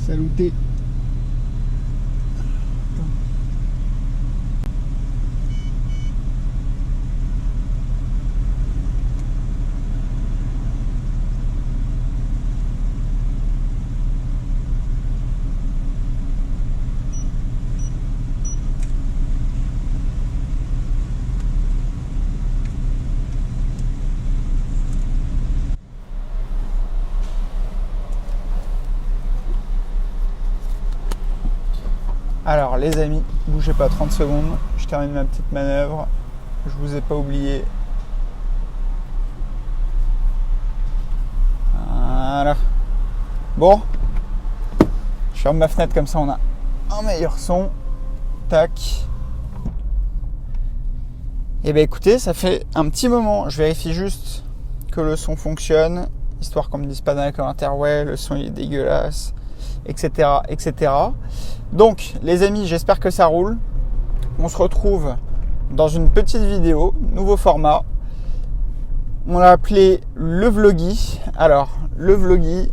Saluté. Alors les amis, bougez pas 30 secondes, je termine ma petite manœuvre, je vous ai pas oublié. Voilà. Bon, je ferme ma fenêtre comme ça on a un meilleur son. Tac. Et ben écoutez, ça fait un petit moment, je vérifie juste que le son fonctionne, histoire qu'on me dise pas dans les commentaires ouais le son il est dégueulasse, etc. etc. Donc les amis, j'espère que ça roule. On se retrouve dans une petite vidéo, nouveau format. On l'a appelé le vloggy. Alors le vloggy,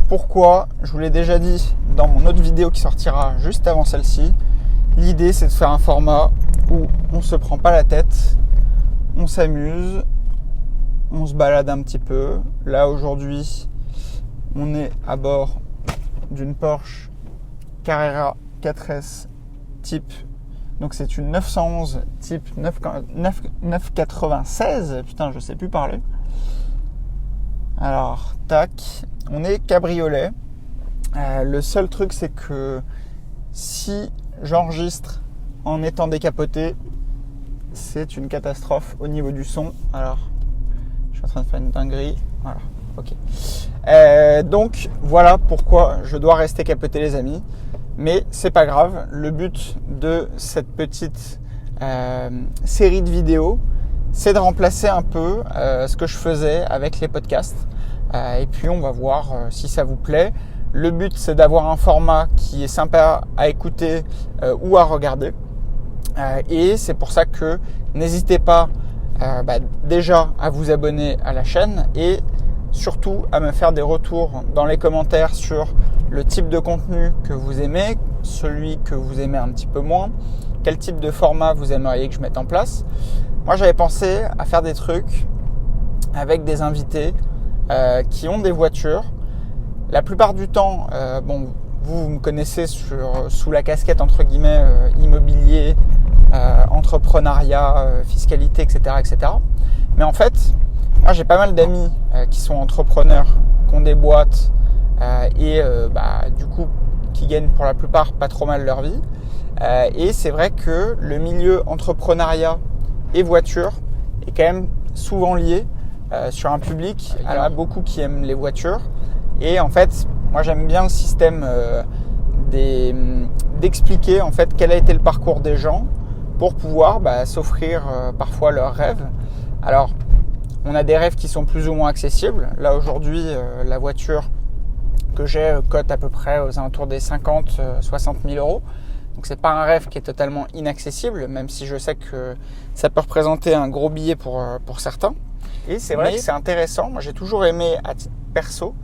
pourquoi? Je vous l'ai déjà dit dans mon autre vidéo qui sortira juste avant celle-ci. L'idée c'est de faire un format où on se prend pas la tête, on s'amuse, on se balade un petit peu. Là aujourd'hui, on est à bord d'une Porsche Carrera 4S type, donc c'est une 911 type 996, putain je sais plus parler. Alors tac, on est cabriolet. Le seul truc c'est que si j'enregistre en étant décapoté, c'est une catastrophe au niveau du son. Alors je suis en train de faire une dinguerie, voilà, ok. Donc voilà pourquoi je dois rester capoté les amis. Mais c'est pas grave, le but de cette petite série de vidéos, c'est de remplacer un peu ce que je faisais avec les podcasts. Et puis on va voir si ça vous plaît. Le but c'est d'avoir un format qui est sympa à écouter ou à regarder. Et c'est pour ça que n'hésitez pas déjà à vous abonner à la chaîne et surtout à me faire des retours dans les commentaires sur le type de contenu que vous aimez, celui que vous aimez un petit peu moins, quel type de format vous aimeriez que je mette en place. Moi j'avais pensé à faire des trucs avec des invités qui ont des voitures. La plupart du temps, vous me connaissez sous la casquette entre guillemets immobilier, entrepreneuriat, fiscalité, etc., etc. Mais en fait, moi j'ai pas mal d'amis qui sont entrepreneurs, qui ont des boîtes et du coup qui gagnent pour la plupart pas trop mal leur vie. Et c'est vrai que le milieu entrepreneuriat et voiture est quand même souvent lié sur un public. Alors, il y en a beaucoup qui aiment les voitures. Et en fait, moi j'aime bien le système d'expliquer en fait quel a été le parcours des gens pour pouvoir s'offrir parfois leurs rêves. Alors, on a des rêves qui sont plus ou moins accessibles. Là aujourd'hui, la voiture que j'ai cote à peu près aux alentours des 50-60 000 euros. Donc c'est pas un rêve qui est totalement inaccessible, même si je sais que ça peut représenter un gros billet pour certains. Et c'est vrai que c'est intéressant. Moi j'ai toujours aimé à titre perso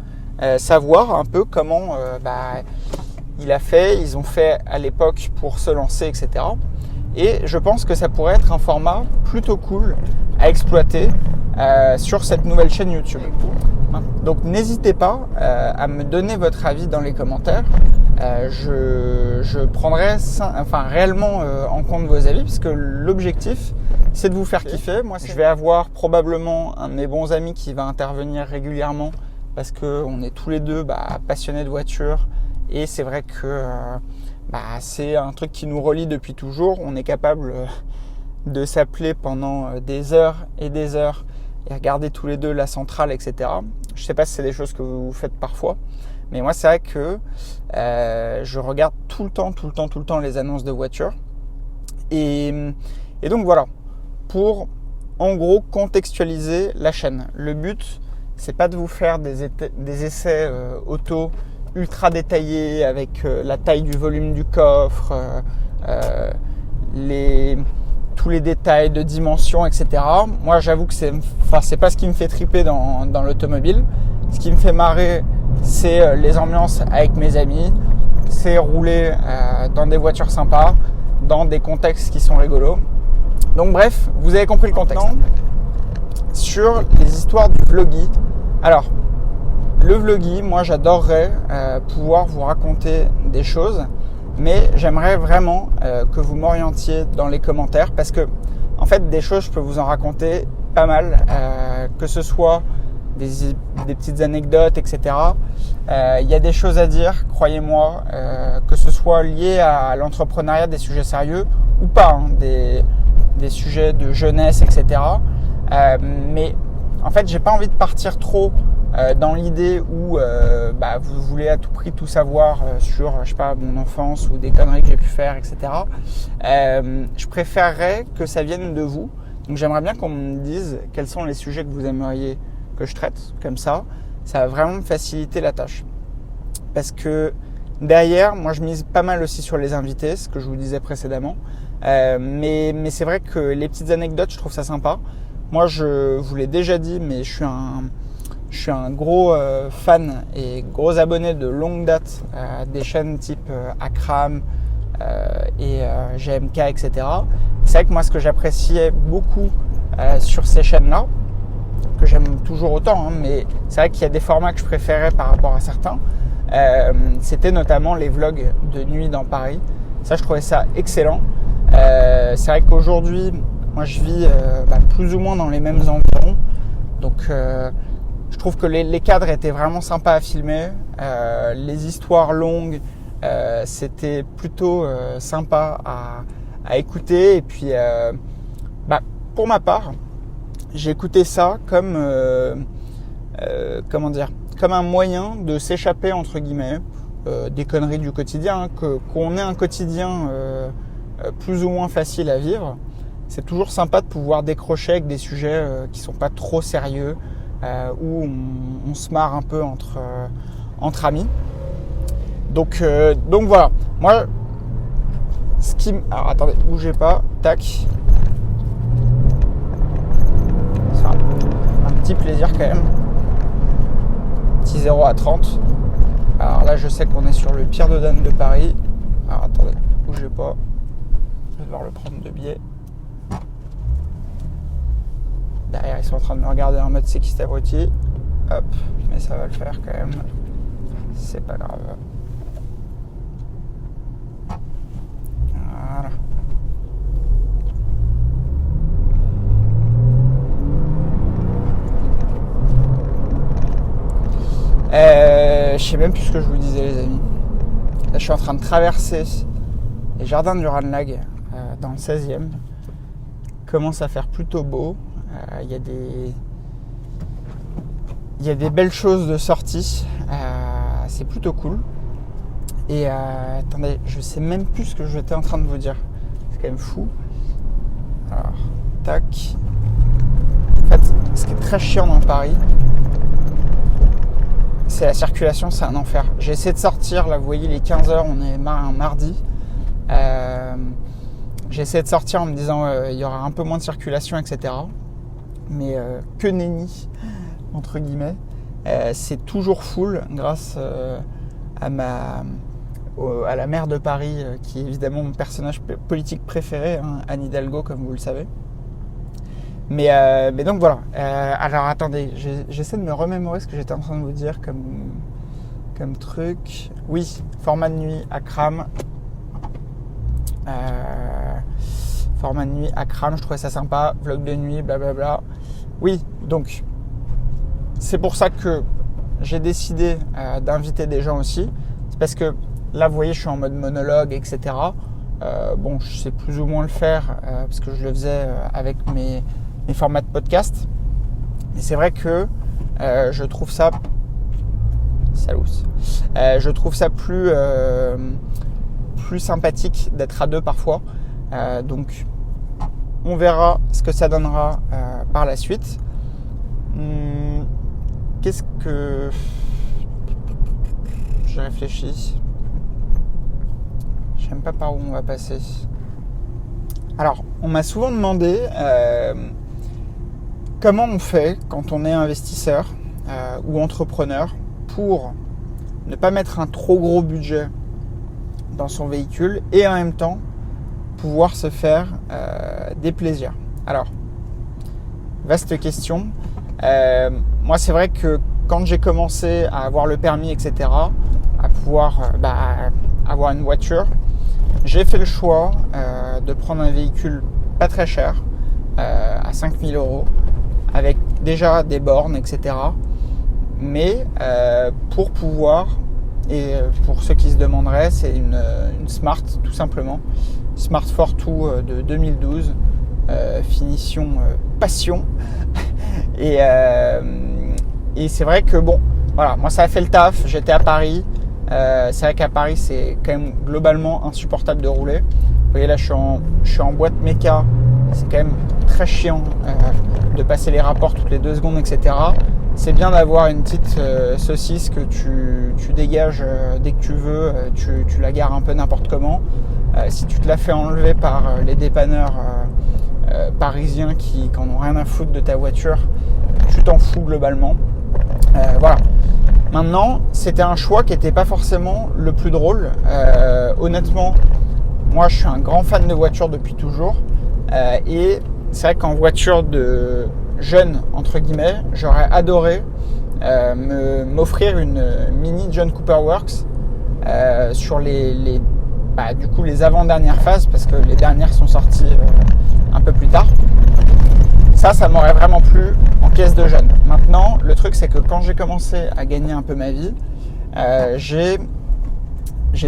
savoir un peu comment ils ont fait à l'époque pour se lancer, etc. Et je pense que ça pourrait être un format plutôt cool à exploiter sur cette nouvelle chaîne YouTube. Donc n'hésitez pas à me donner votre avis dans les commentaires. Je prendrai réellement en compte vos avis, puisque l'objectif c'est de vous faire kiffer. Moi, je vais avoir probablement un de mes bons amis qui va intervenir régulièrement parce qu'on est tous les deux passionnés de voiture et c'est vrai que c'est un truc qui nous relie depuis toujours. On est capable de s'appeler pendant des heures et regarder tous les deux la centrale, etc. Je ne sais pas si c'est des choses que vous faites parfois, mais moi c'est vrai que je regarde tout le temps les annonces de voitures. Et donc voilà, pour en gros contextualiser la chaîne. Le but, c'est pas de vous faire des essais auto ultra détaillés avec la taille du volume du coffre, tous les détails de dimension, etc. Moi, j'avoue que c'est pas ce qui me fait triper dans l'automobile. Ce qui me fait marrer, c'est les ambiances avec mes amis, c'est rouler dans des voitures sympas, dans des contextes qui sont rigolos. Donc bref, vous avez compris le contexte. Maintenant, sur les histoires du vloggy. Alors, le vloggy, moi j'adorerais pouvoir vous raconter des choses, mais j'aimerais vraiment que vous m'orientiez dans les commentaires parce que, en fait, des choses, je peux vous en raconter pas mal, que ce soit des petites anecdotes, etc. Il y a des choses à dire, croyez-moi, que ce soit lié à l'entrepreneuriat, des sujets sérieux ou pas, hein, des sujets de jeunesse, etc. Mais en fait, j'ai pas envie de partir trop dans l'idée où vous voulez à tout prix tout savoir sur, je sais pas, mon enfance ou des conneries que j'ai pu faire, etc. Je préférerais que ça vienne de vous. Donc j'aimerais bien qu'on me dise quels sont les sujets que vous aimeriez que je traite. Comme ça va vraiment me faciliter la tâche. Parce que derrière, moi je mise pas mal aussi sur les invités, ce que je vous disais précédemment. Mais c'est vrai que les petites anecdotes, je trouve ça sympa. Moi, je vous l'ai déjà dit, mais je suis un gros fan et gros abonné de longue date des chaînes type Akram et GMK, etc. C'est vrai que moi, ce que j'appréciais beaucoup sur ces chaînes-là, que j'aime toujours autant, hein, mais c'est vrai qu'il y a des formats que je préférais par rapport à certains, c'était notamment les vlogs de nuit dans Paris. Ça, je trouvais ça excellent. C'est vrai qu'aujourd'hui, moi, je vis plus ou moins dans les mêmes environs. Donc, je trouve que les cadres étaient vraiment sympas à filmer. Les histoires longues, c'était plutôt sympa à écouter. Et puis, pour ma part, j'ai écouté ça comme, comme un moyen de s'échapper, entre guillemets, des conneries du quotidien. Qu'on ait un quotidien plus ou moins facile à vivre. C'est toujours sympa de pouvoir décrocher avec des sujets qui sont pas trop sérieux, où on se marre un peu entre amis. Donc voilà. Moi, alors attendez, bougez pas. Tac. C'est un petit plaisir quand même. Petit 0 à 30. Alors là, je sais qu'on est sur le Pierre de Dame de Paris. Alors attendez, bougez pas. Je vais devoir le prendre de biais. Derrière, ils sont en train de me regarder en mode c'est qui cet abruti. Hop, mais ça va le faire quand même. C'est pas grave. Voilà. Je sais même plus ce que je vous disais, les amis. Là, je suis en train de traverser les jardins du Ranelagh dans le 16e. Commence à faire plutôt beau. Il y a des belles choses de sortie. C'est plutôt cool. Et attendez, je sais même plus ce que j'étais en train de vous dire. C'est quand même fou. Alors, tac. En fait, ce qui est très chiant dans Paris, c'est la circulation, c'est un enfer. J'ai essayé de sortir, là vous voyez les 15h, on est un mardi. J'ai essayé de sortir en me disant il y aura un peu moins de circulation, etc. Mais que nenni, entre guillemets. C'est toujours full grâce à la maire de Paris, qui est évidemment mon personnage politique préféré, hein, Anne Hidalgo, comme vous le savez. Mais donc voilà. Alors attendez, j'essaie de me remémorer ce que j'étais en train de vous dire comme truc. Oui, format de nuit Akram. Format de nuit Akram, je trouvais ça sympa. Vlog de nuit, blablabla. Oui, donc c'est pour ça que j'ai décidé d'inviter des gens aussi. C'est parce que là, vous voyez, je suis en mode monologue, etc. Bon, je sais plus ou moins le faire parce que je le faisais avec mes formats de podcast. Mais c'est vrai que je trouve ça... je trouve ça plus sympathique d'être à deux parfois. Donc, on verra ce que ça donnera par la suite. Qu'est-ce que... Je réfléchis. Je sais même pas par où on va passer. Alors, on m'a souvent demandé comment on fait quand on est investisseur ou entrepreneur pour ne pas mettre un trop gros budget dans son véhicule et en même temps pouvoir se faire des plaisirs. Alors, vaste question. Moi, c'est vrai que quand j'ai commencé à avoir le permis, etc., à pouvoir avoir une voiture, j'ai fait le choix de prendre un véhicule pas très cher, à 5 000 €, avec déjà des bornes, etc. Mais pour pouvoir, et pour ceux qui se demanderaient, c'est une Smart tout simplement, Smart Fortwo de 2012, finition passion. Et c'est vrai que bon, voilà, moi ça a fait le taf, j'étais à Paris. C'est vrai qu'à Paris c'est quand même globalement insupportable de rouler. Vous voyez là je suis en boîte méca, c'est quand même très chiant de passer les rapports toutes les 2 secondes, etc. C'est bien d'avoir une petite saucisse que tu dégages dès que tu veux, tu la gares un peu n'importe comment. Si tu te la fais enlever par les dépanneurs parisiens qui n'en ont rien à foutre de ta voiture, tu t'en fous globalement. Voilà. Maintenant, c'était un choix qui n'était pas forcément le plus drôle. Honnêtement, moi je suis un grand fan de voitures depuis toujours. Et c'est vrai qu'en voiture de jeune, entre guillemets, j'aurais adoré m'offrir une Mini John Cooper Works sur les avant-dernières phases, parce que les dernières sont sorties un peu plus tard. Ça m'aurait vraiment plu en caisse de jeune. Maintenant, le truc, c'est que quand j'ai commencé à gagner un peu ma vie, j'ai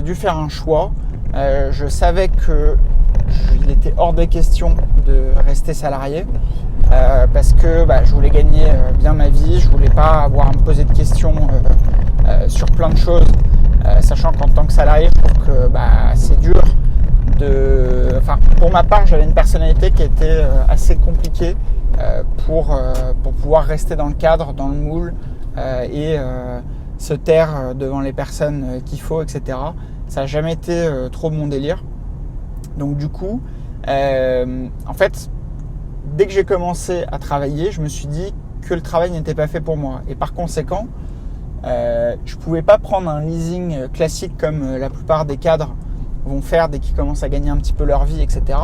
dû faire un choix. Je savais qu'il était hors des questions de rester salarié parce que je voulais gagner bien ma vie. Je voulais pas avoir à me poser de questions sur plein de choses, sachant qu'en tant que salarié, je trouve que c'est dur. Pour ma part, j'avais une personnalité qui était assez compliquée pour pouvoir rester dans le cadre, dans le moule et se taire devant les personnes qu'il faut, etc. Ça n'a jamais été trop mon délire. Donc du coup, en fait, dès que j'ai commencé à travailler, je me suis dit que le travail n'était pas fait pour moi. Et par conséquent, je ne pouvais pas prendre un leasing classique comme la plupart des cadres vont faire dès qu'ils commencent à gagner un petit peu leur vie, etc.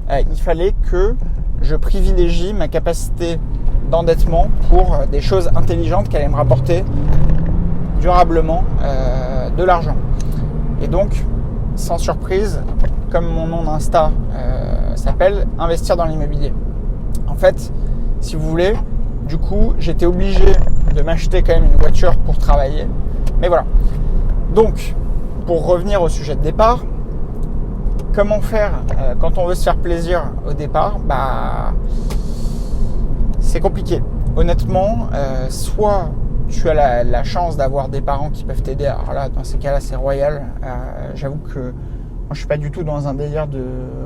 Il fallait que je privilégie ma capacité d'endettement pour des choses intelligentes qui allaient me rapporter durablement de l'argent. Et donc, sans surprise, comme mon nom d'Insta s'appelle, investir dans l'immobilier. En fait, si vous voulez, du coup, j'étais obligé de m'acheter quand même une voiture pour travailler. Mais voilà. Donc, pour revenir au sujet de départ, comment faire quand on veut se faire plaisir au départ ? C'est compliqué. Honnêtement, soit tu as la chance d'avoir des parents qui peuvent t'aider. Alors là, dans ces cas-là, c'est royal. J'avoue que moi, je suis pas du tout dans un délire de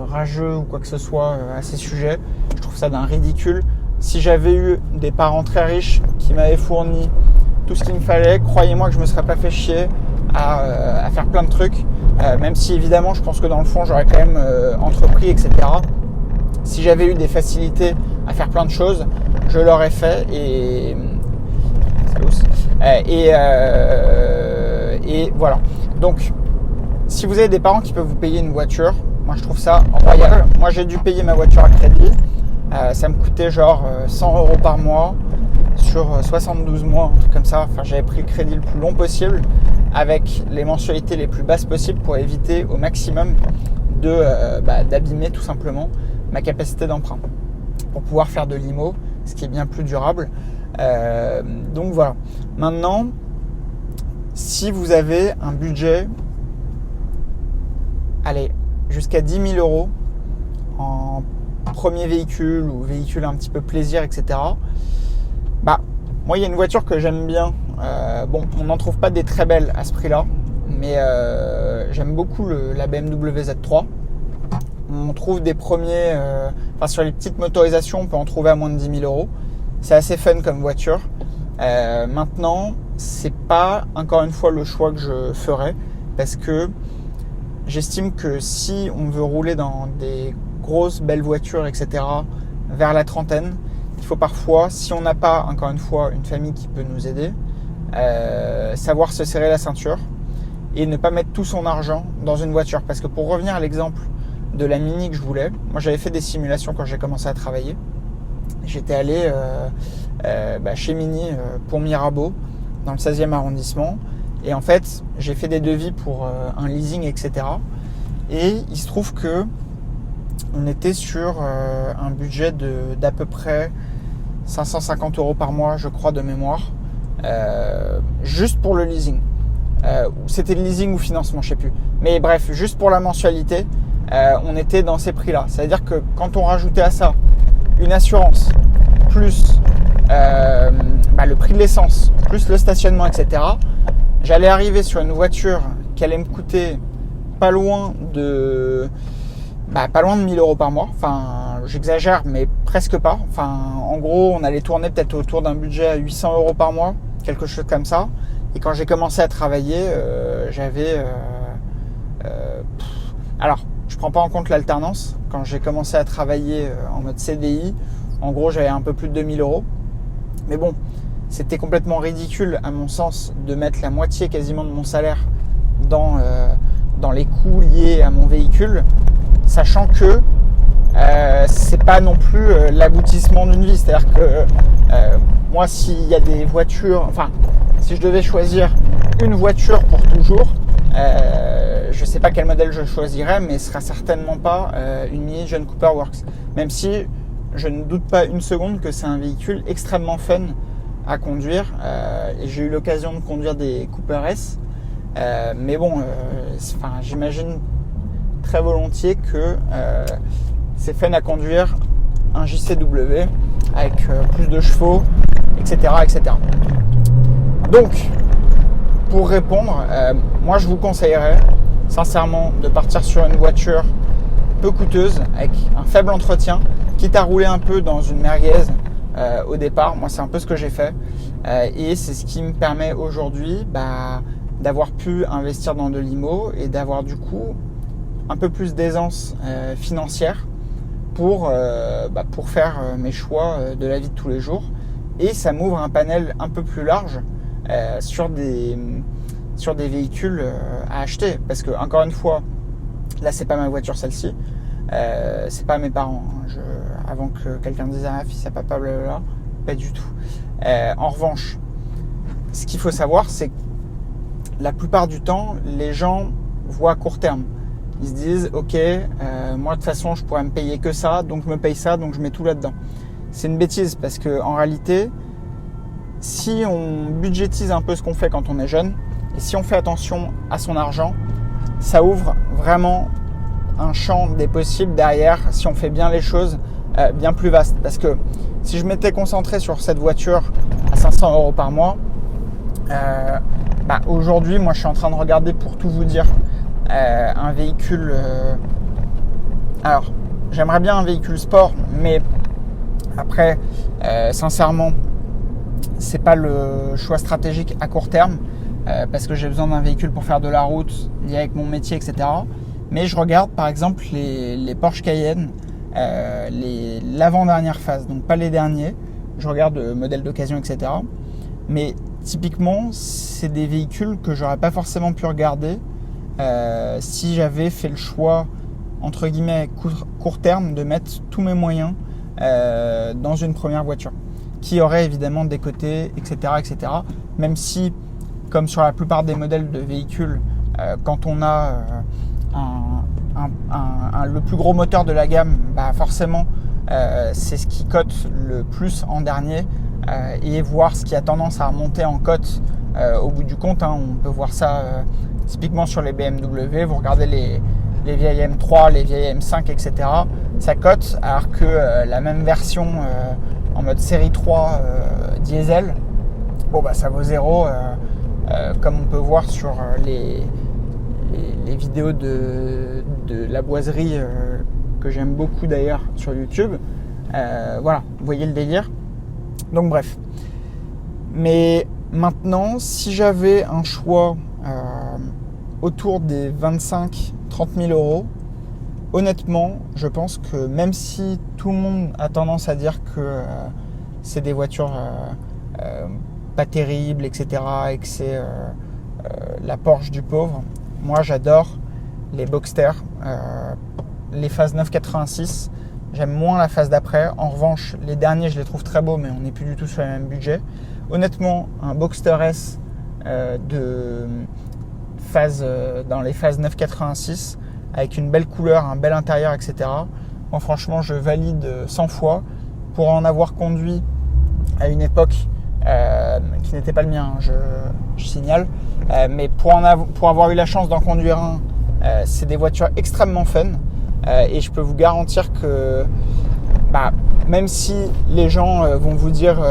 rageux ou quoi que ce soit à ces sujets. Je trouve ça d'un ridicule. Si j'avais eu des parents très riches qui m'avaient fourni tout ce qu'il me fallait, croyez-moi que je me serais pas fait chier à faire plein de trucs. Même si évidemment, je pense que dans le fond, j'aurais quand même entrepris, etc. Si j'avais eu des facilités à faire plein de choses, je l'aurais fait et voilà. Donc, si vous avez des parents qui peuvent vous payer une voiture, moi je trouve ça royal. Moi j'ai dû payer ma voiture à crédit. Ça me coûtait genre 100 € par mois sur 72 mois, un truc comme ça. Enfin, j'avais pris le crédit le plus long possible avec les mensualités les plus basses possibles pour éviter au maximum d'abîmer tout simplement ma capacité d'emprunt pour pouvoir faire de l'IMO, ce qui est bien plus durable. Donc voilà. Maintenant, si vous avez un budget, allez, jusqu'à 10 000 € en premier véhicule ou véhicule un petit peu plaisir, etc. Moi, il y a une voiture que j'aime bien. On n'en trouve pas des très belles à ce prix-là, mais j'aime beaucoup la BMW Z3. On trouve des premiers, sur les petites motorisations, on peut en trouver à moins de 10 000 €. C'est assez fun comme voiture. Maintenant, c'est pas encore une fois le choix que je ferais parce que j'estime que si on veut rouler dans des grosses belles voitures, etc., vers la trentaine, il faut parfois, si on n'a pas encore une fois une famille qui peut nous aider, savoir se serrer la ceinture et ne pas mettre tout son argent dans une voiture. Parce que pour revenir à l'exemple de la Mini que je voulais, moi j'avais fait des simulations quand j'ai commencé à travailler. J'étais allé chez Mini pour Mirabeau, dans le 16e arrondissement. Et en fait, j'ai fait des devis pour un leasing, etc. Et il se trouve que on était sur un budget d'à peu près 550 € par mois, je crois, de mémoire, juste pour le leasing. C'était le leasing ou financement, je sais plus. Mais bref, juste pour la mensualité, on était dans ces prix-là. C'est-à-dire que quand on rajoutait à ça une assurance, plus le prix de l'essence, plus le stationnement, etc., j'allais arriver sur une voiture qui allait me coûter pas loin de 1000 € par mois. Enfin, j'exagère, mais presque pas. Enfin, en gros, on allait tourner peut-être autour d'un budget à 800 € par mois, quelque chose comme ça. Et quand j'ai commencé à travailler, j'avais... alors, je prends pas en compte l'alternance. Quand j'ai commencé à travailler en mode CDI, en gros, j'avais un peu plus de 2000 €. Mais bon, c'était complètement ridicule, à mon sens, de mettre la moitié quasiment de mon salaire dans les coûts liés à mon véhicule, sachant que c'est pas non plus l'aboutissement d'une vie. C'est-à-dire que moi, s'il y a des voitures, enfin, si je devais choisir une voiture pour toujours, je sais pas quel modèle je choisirais, mais ce sera certainement pas une Mini John Cooper Works. Même si je ne doute pas une seconde que c'est un véhicule extrêmement fun à conduire. Et j'ai eu l'occasion de conduire des Cooper S. Mais bon, j'imagine très volontiers que c'est fun à conduire un JCW avec plus de chevaux, etc., etc. Donc, pour répondre, moi je vous conseillerais sincèrement de partir sur une voiture peu coûteuse avec un faible entretien, quitte à rouler un peu dans une merguez au départ. Moi, c'est un peu ce que j'ai fait et c'est ce qui me permet aujourd'hui d'avoir pu investir dans de l'IMO et d'avoir du coup un peu plus d'aisance financière pour faire mes choix de la vie de tous les jours. Et ça m'ouvre un panel un peu plus large sur des véhicules à acheter. Parce que, encore une fois, là, c'est pas ma voiture, celle-ci. C'est pas mes parents. Avant que quelqu'un dise ah, fils à papa, blablabla, pas du tout. En revanche, ce qu'il faut savoir, c'est que la plupart du temps, les gens voient à court terme. Ils se disent ok, moi de toute façon, je pourrais me payer que ça, donc je me paye ça, donc je mets tout là-dedans. C'est une bêtise parce que en réalité, si on budgétise un peu ce qu'on fait quand on est jeune et si on fait attention à son argent, ça ouvre vraiment un champ des possibles derrière si on fait bien les choses bien plus vaste. Parce que si je m'étais concentré sur cette voiture à 500 € par mois, aujourd'hui, moi je suis en train de regarder, pour tout vous dire, un véhicule. Alors, j'aimerais bien un véhicule sport, mais après, sincèrement, c'est pas le choix stratégique à court terme parce que j'ai besoin d'un véhicule pour faire de la route lié avec mon métier, etc. Mais je regarde par exemple les Porsche Cayenne, l'avant-dernière phase, donc pas les derniers. Je regarde modèles d'occasion, etc. Mais typiquement, c'est des véhicules que j'aurais pas forcément pu regarder si j'avais fait le choix, entre guillemets, court terme, de mettre tous mes moyens dans une première voiture, qui aurait évidemment des côtés, etc., etc. Même si, comme sur la plupart des modèles de véhicules, quand on a le plus gros moteur de la gamme, forcément, c'est ce qui cote le plus en dernier, et voir ce qui a tendance à remonter en cote au bout du compte. On peut voir ça typiquement sur les BMW. Vous regardez les vieilles M3, les vieilles M5, etc. Ça cote, alors que la même version en mode série 3 diesel, ça vaut zéro, comme on peut voir sur les vidéos de la boiserie que j'aime beaucoup d'ailleurs sur YouTube. Voilà, vous voyez le délire. Donc bref. Mais maintenant, si j'avais un choix autour des 25-30 000 €, honnêtement, je pense que même si tout le monde a tendance à dire que c'est des voitures pas terrible, etc. et que c'est la Porsche du pauvre. Moi, j'adore les Boxster, les phases 986. J'aime moins la phase d'après. En revanche, les derniers, je les trouve très beaux, mais on n'est plus du tout sur le même budget. Honnêtement, un Boxster S dans les phases 986, avec une belle couleur, un bel intérieur, etc. Moi, franchement, je valide 100 fois. Pour en avoir conduit à une époque qui n'était pas le mien, je signale, mais pour avoir eu la chance d'en conduire un, c'est des voitures extrêmement fun, et je peux vous garantir que même si les gens vont vous dire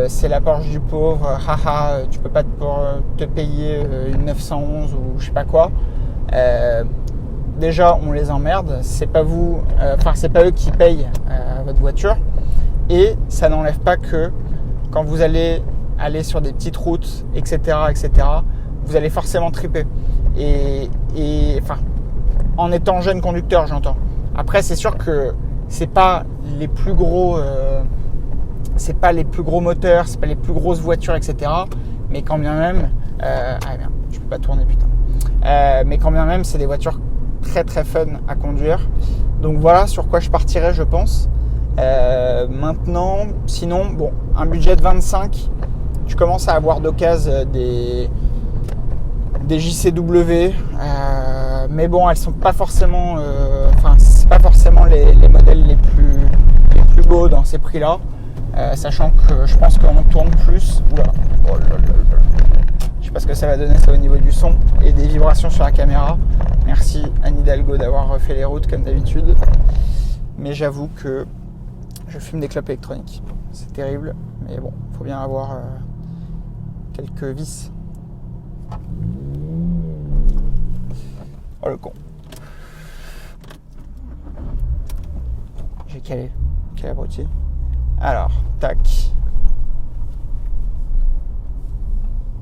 c'est la Porsche du pauvre, haha, tu peux pas te payer une 911 ou je sais pas quoi, déjà on les emmerde, c'est pas vous, c'est pas eux qui payent votre voiture, et ça n'enlève pas que quand vous allez aller sur des petites routes, etc., vous allez forcément triper. Et en étant jeune conducteur, j'entends. Après, c'est sûr que c'est pas les plus gros moteurs, c'est pas les plus grosses voitures, etc. Mais quand bien même, merde, je peux pas tourner, putain. Mais quand bien même, c'est des voitures très très fun à conduire. Donc voilà sur quoi je partirais, je pense. Maintenant, sinon, un budget de 25, tu commences à avoir d'occasion des JCW, mais bon, elles sont pas forcément, c'est pas forcément les modèles les plus beaux dans ces prix-là, sachant que je pense qu'on tourne plus. Oula, je sais pas ce que ça va donner ça au niveau du son et des vibrations sur la caméra. Merci Anne Hidalgo d'avoir refait les routes comme d'habitude, mais j'avoue que je fume des clopes électroniques. C'est terrible, mais bon, faut bien avoir quelques vis. Oh le con. J'ai calé. Quel abruti. Alors, tac.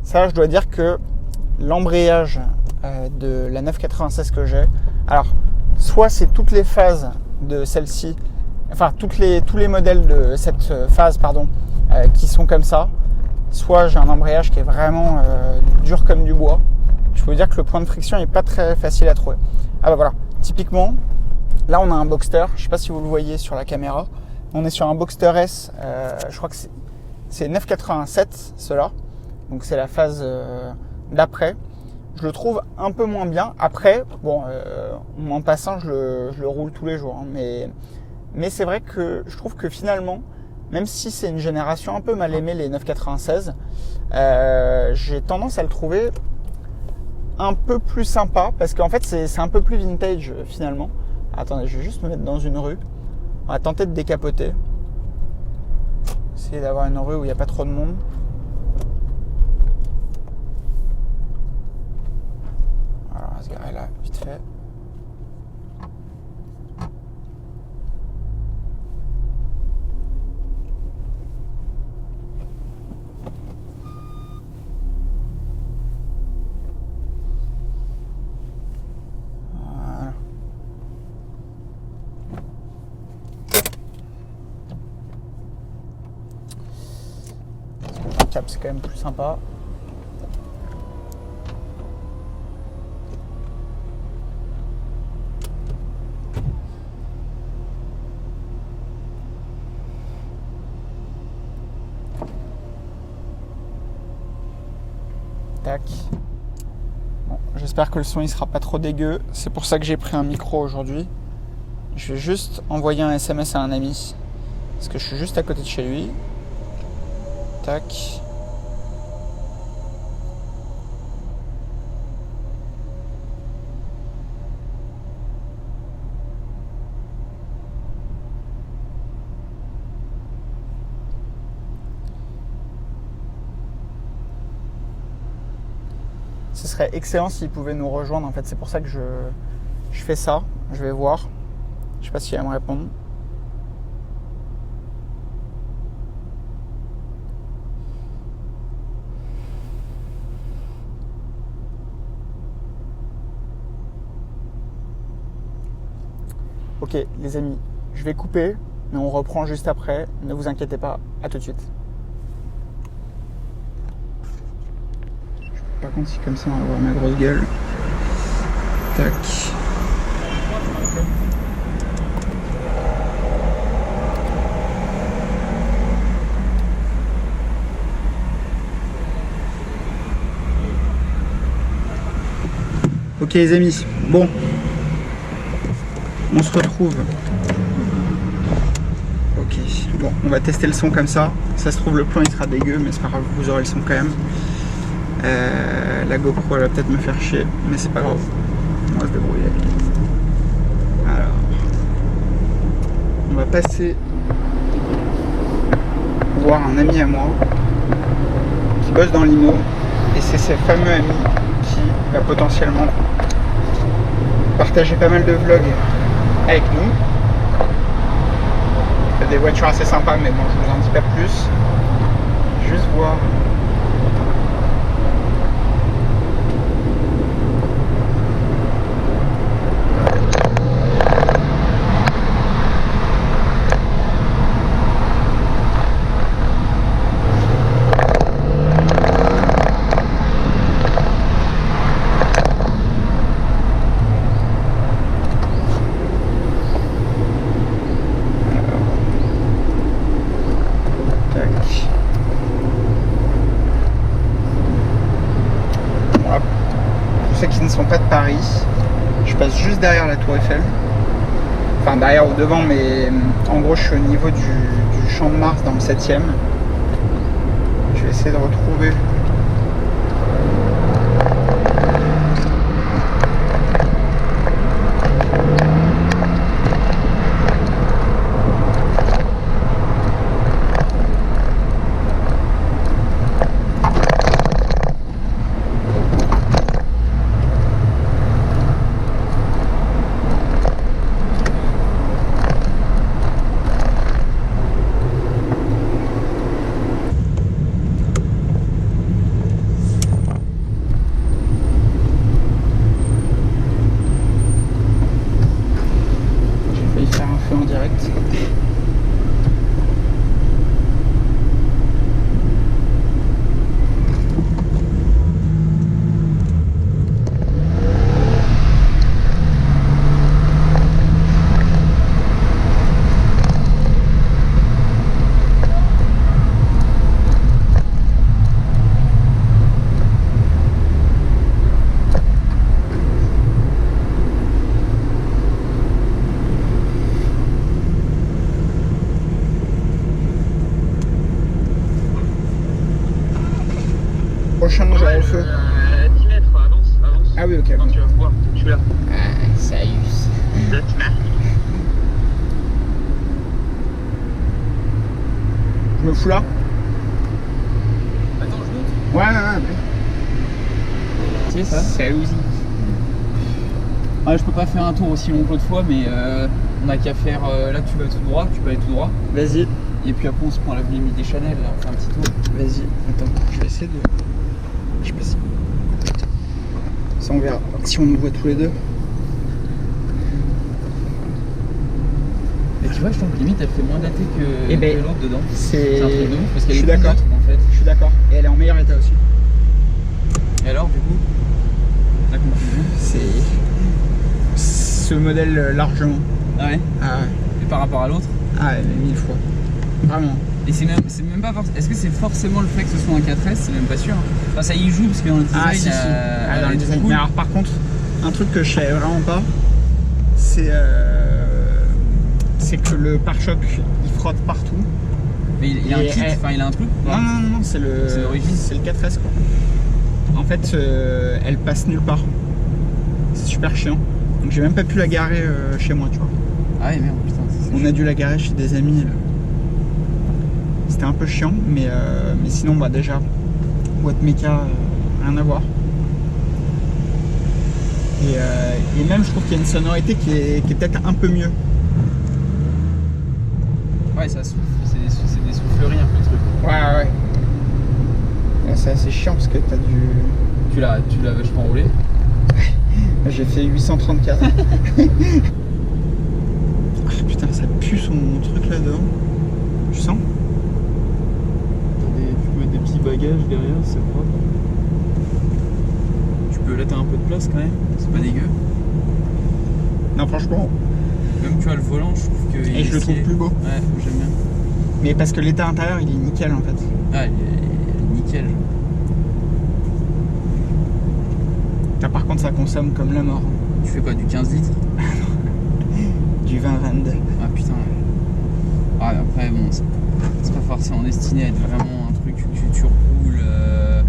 Ça, je dois dire que l'embrayage de la 996 que j'ai, alors, soit c'est toutes les phases de celle-ci, tous les modèles de cette phase, qui sont comme ça, soit j'ai un embrayage qui est vraiment dur comme du bois. Je peux vous dire que le point de friction n'est pas très facile à trouver. Voilà, typiquement, là on a un Boxster, je ne sais pas si vous le voyez sur la caméra, on est sur un Boxster S, je crois que c'est 987 cela, donc c'est la phase d'après. Je le trouve un peu moins bien. Après, en passant, je le roule tous les jours, hein, mais c'est vrai que je trouve que finalement, même si c'est une génération un peu mal aimée, les 996, j'ai tendance à le trouver un peu plus sympa, parce qu'en fait c'est un peu plus vintage finalement. Attendez, je vais juste me mettre dans une rue. On va tenter de décapoter. Essayer d'avoir une rue où il n'y a pas trop de monde. Alors on va se garer là, vite fait. C'est quand même plus sympa. Tac. Bon, j'espère que le son il sera pas trop dégueu. C'est pour ça que j'ai pris un micro aujourd'hui. Je vais juste envoyer un SMS à un ami parce que je suis juste à côté de chez lui. Tac. Ce serait excellent s'il pouvait nous rejoindre. En fait, c'est pour ça que je fais ça. Je vais voir. Je sais pas s'il va me répondre. Ok, les amis, je vais couper, mais on reprend juste après. Ne vous inquiétez pas. À tout de suite. par contre, si comme ça on va voir ma grosse gueule. Tac. Ok les amis, bon, on se retrouve. Ok, bon, on va tester le son comme ça. Ça se trouve le plan il sera dégueu, mais c'est pas grave, vous aurez le son quand même. La GoPro elle va peut-être me faire chier, mais c'est pas grave, on va se débrouiller. Alors, on va passer voir un ami à moi qui bosse dans l'IMO, et c'est ce fameux ami qui va potentiellement partager pas mal de vlogs avec nous. Il y a des voitures assez sympas, mais bon, je vous en dis pas plus. Juste voir. Qui ne sont pas de Paris, je passe juste derrière la Tour Eiffel, enfin derrière ou devant, mais en gros je suis au niveau du Champ de Mars dans le 7e. Je vais essayer de retrouver en direct. Prochain jour au feu. 10 mètres, avance. Ah oui, ok. Non, tu vas voir, je suis là. Ah, salut. 10 mètres. Je me fous là. Attends, je monte. Ouais. C'est ça. Salut. Ah, je peux pas faire un tour aussi long que l'autre fois, mais on a qu'à faire. Là, tu vas tout droit, tu peux aller tout droit. Vas-y. Et puis après, on se prend l'avenue des Chanel, là, on fait un petit tour. Vas-y. Attends, je vais essayer de. Je sais pas si. Ça, on verra si on nous voit tous les deux. Et tu vois, je trouve que limite, elle fait moins daté que, ben, que l'autre dedans. C'est un truc de ouf parce qu'elle je est suis plus d'accord. neutre, en fait. Je suis d'accord. Et elle est en meilleur état aussi. Et alors, du coup, la conclusion, C'est ce modèle largement. Ah ouais. Ah ouais. Et par rapport à l'autre. Ah ouais, mais 1000 fois. Vraiment. Et c'est même pas forcément. Est-ce que c'est forcément le fait que ce soit un 4S? C'est même pas sûr. Enfin, ça y joue parce que dans le design. Ah si. Dans le design. Cool. Mais alors par contre, un truc que je savais vraiment pas, c'est que le pare-choc il frotte partout. Mais il a un kit, enfin il a un truc. Non, c'est l'origine. C'est le 4S quoi. En fait, elle passe nulle part. C'est super chiant. Donc j'ai même pas pu la garer chez moi, tu vois. Ah ouais, merde, putain. On a dû la garer chez des amis. C'était un peu chiant, mais sinon, bah déjà, boîte méca, rien à voir. Et même, je trouve qu'il y a une sonorité qui est peut-être un peu mieux. Ouais, ça souffle, c'est des souffleries un peu le truc. Ouais. Là, c'est assez chiant parce que t'as du. Tu l'as vachement roulé. J'ai fait 834. Ah putain, ça pue son truc là-dedans. Tu sens? Tu peux mettre des petits bagages derrière, c'est propre. là t'as un peu de place quand même, c'est pas dégueu. Non, franchement. Même tu vois le volant, je trouve que. Et je le trouve plus beau. Ouais, j'aime bien. Mais parce que l'état intérieur, il est nickel en fait. Ah, il est nickel. Là, par contre, ça consomme comme la mort. Tu fais quoi, du 15 litres? Du 20-22. Ah putain. Ah, après, bon, c'est pas forcément destiné à être vraiment un truc que tu roules.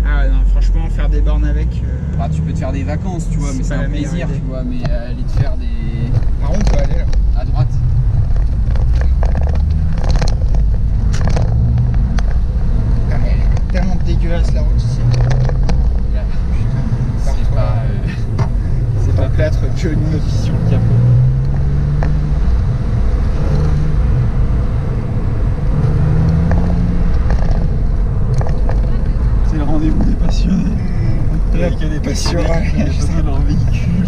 Ah ouais, non, franchement, faire des bornes avec. Bah, tu peux te faire des vacances, tu vois, mais c'est un plaisir, tu vois, mais aller te faire des. Par contre, on peut aller là. À droite. Ah, mais elle est tellement dégueulasse la route ici. Là, putain, c'est pas. C'est pas plâtre Johnny Nofi sur le capot. C'est le rendez-vous des passionnés. Il y a des passionnés dans leur véhicule.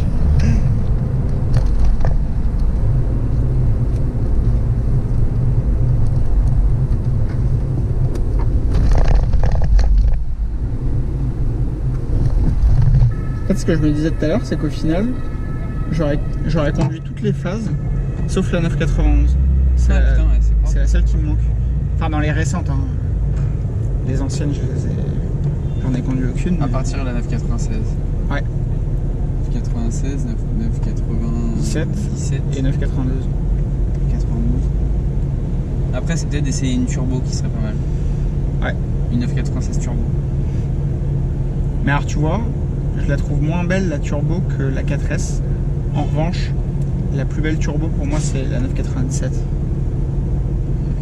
En fait, ce que je me disais tout à l'heure, c'est qu'au final, j'aurais conduit toutes les phases, sauf la 991. C'est Ah, putain, ouais, c'est la seule qui me manque. Enfin, dans les récentes, hein. Les anciennes, j'en ai conduit aucune. À mais- partir de la 996. Ouais. 996, 997 17 et 992. 92. Après, c'est peut-être d'essayer une turbo qui serait pas mal. Ouais. Une 996 turbo. Mais alors, tu vois, je la trouve moins belle la turbo que la 4S. En revanche, la plus belle turbo pour moi, c'est la 997.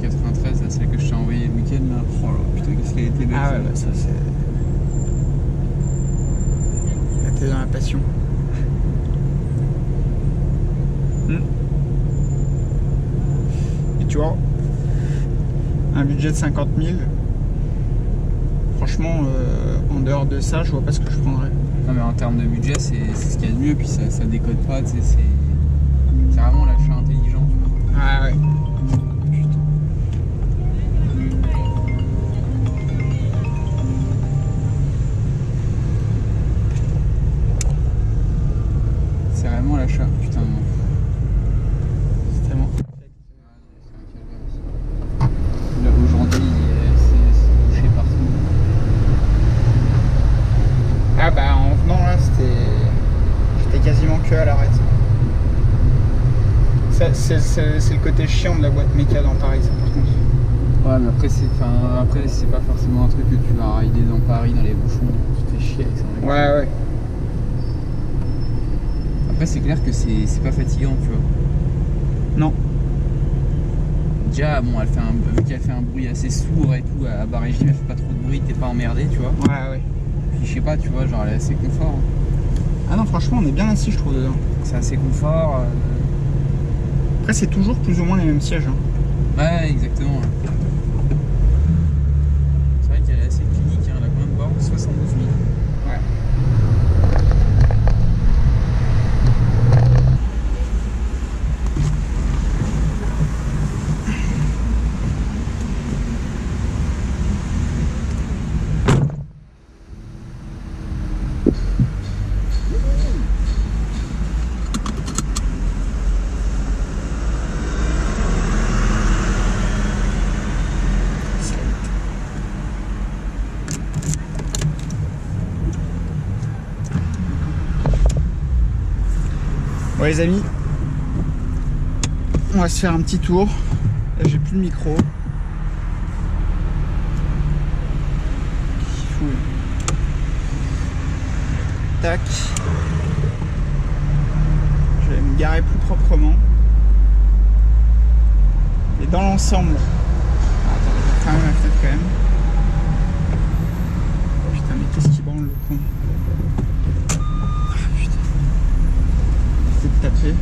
993, là, celle que je t'ai envoyée le week-end là. Oh là, putain, qu'est-ce qu'elle était belle. Ah ouais, celle-là. bah ça c'est. Là, t'es dans la passion. Et tu vois, un budget de 50 000, franchement, en dehors de ça, je vois pas ce que je prendrais. Non, mais en termes de budget, c'est ce qu'il y a de mieux, puis ça décode pas, tu sais, c'est vraiment l'achat intelligent, tu vois. Ah ouais. C'est vraiment l'achat, putain. C'est tellement. Là, aujourd'hui, c'est bouché partout. Ah bah en venant là, j'étais quasiment que à l'arrêt. C'est le côté chiant de la boîte méca dans Paris, ça par contre. Ouais, mais après, c'est pas forcément un truc que tu vas rider dans Paris, dans les bouchons, tu te fais chier avec ça. Ouais, ouais. Après, c'est clair que c'est pas fatigant, tu vois. Non. Déjà, bon, vu qu'elle fait un bruit assez sourd et tout, à bas régime, elle fait pas trop de bruit, t'es pas emmerdé, tu vois. Ouais, ouais. Puis je sais pas, tu vois, genre elle est assez confort. Ah non, franchement, on est bien assis, je trouve, dedans. C'est assez confort. Après, c'est toujours plus ou moins les mêmes sièges. Hein. Ouais, exactement. C'est vrai qu'elle est assez clinique, hein, elle a combien de bornes? 72 000. Ouais. Bon les amis, on va se faire un petit tour. Là j'ai plus de micro. Fou. Tac. Je vais me garer plus proprement. Et dans l'ensemble. Attends, je vais fermer ma fenêtre quand même. Putain mais qu'est-ce qui branle le con. De taper.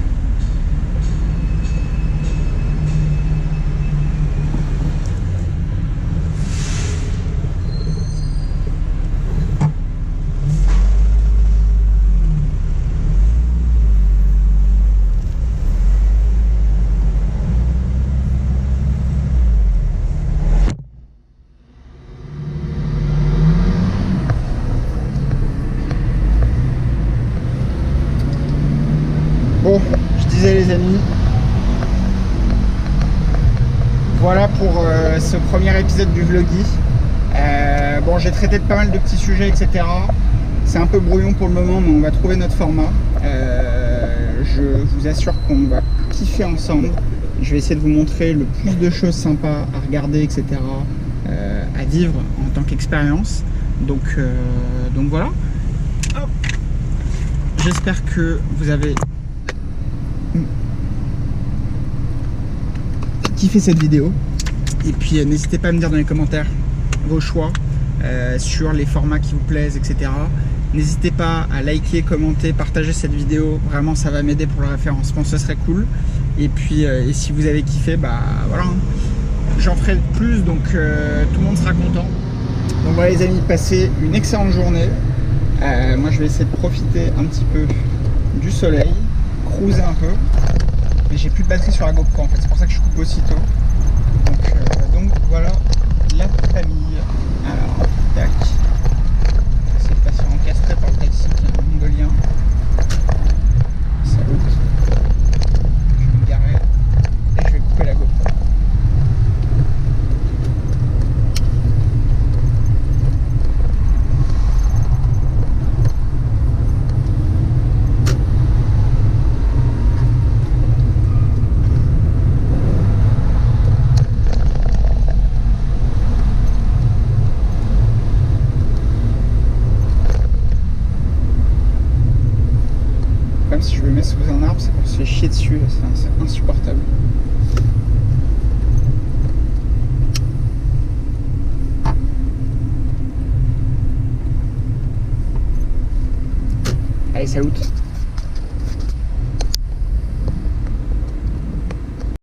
Bon, je disais les amis, voilà pour ce premier épisode du Vloggy. Bon, j'ai traité de pas mal de petits sujets, etc. C'est un peu brouillon pour le moment, mais on va trouver notre format. Je vous assure qu'on va kiffer ensemble. Je vais essayer de vous montrer le plus de choses sympas à regarder, etc. À vivre en tant qu'expérience. Donc voilà. Hop. J'espère que vous avez kiffé cette vidéo. Et puis n'hésitez pas à me dire dans les commentaires vos choix sur les formats qui vous plaisent, etc. N'hésitez pas à liker, commenter, partager cette vidéo. Vraiment, ça va m'aider pour le référencement, ce serait cool. Et puis, et si vous avez kiffé, bah voilà, j'en ferai plus, donc tout le monde sera content. Donc voilà les amis, passez une excellente journée. Moi, je vais essayer de profiter un petit peu du soleil, cruiser un peu. Mais j'ai plus de batterie sur la GoPro en fait, c'est pour ça que je coupe aussitôt. Donc voilà la famille. Alors, tac. C'est pas si encastré par le taxi qui est un mongolien. Salut. Je vais me garer et je vais couper la GoPro. Même si je me mets sous un arbre, c'est qu'on se fait chier dessus, c'est insupportable. Allez, salut!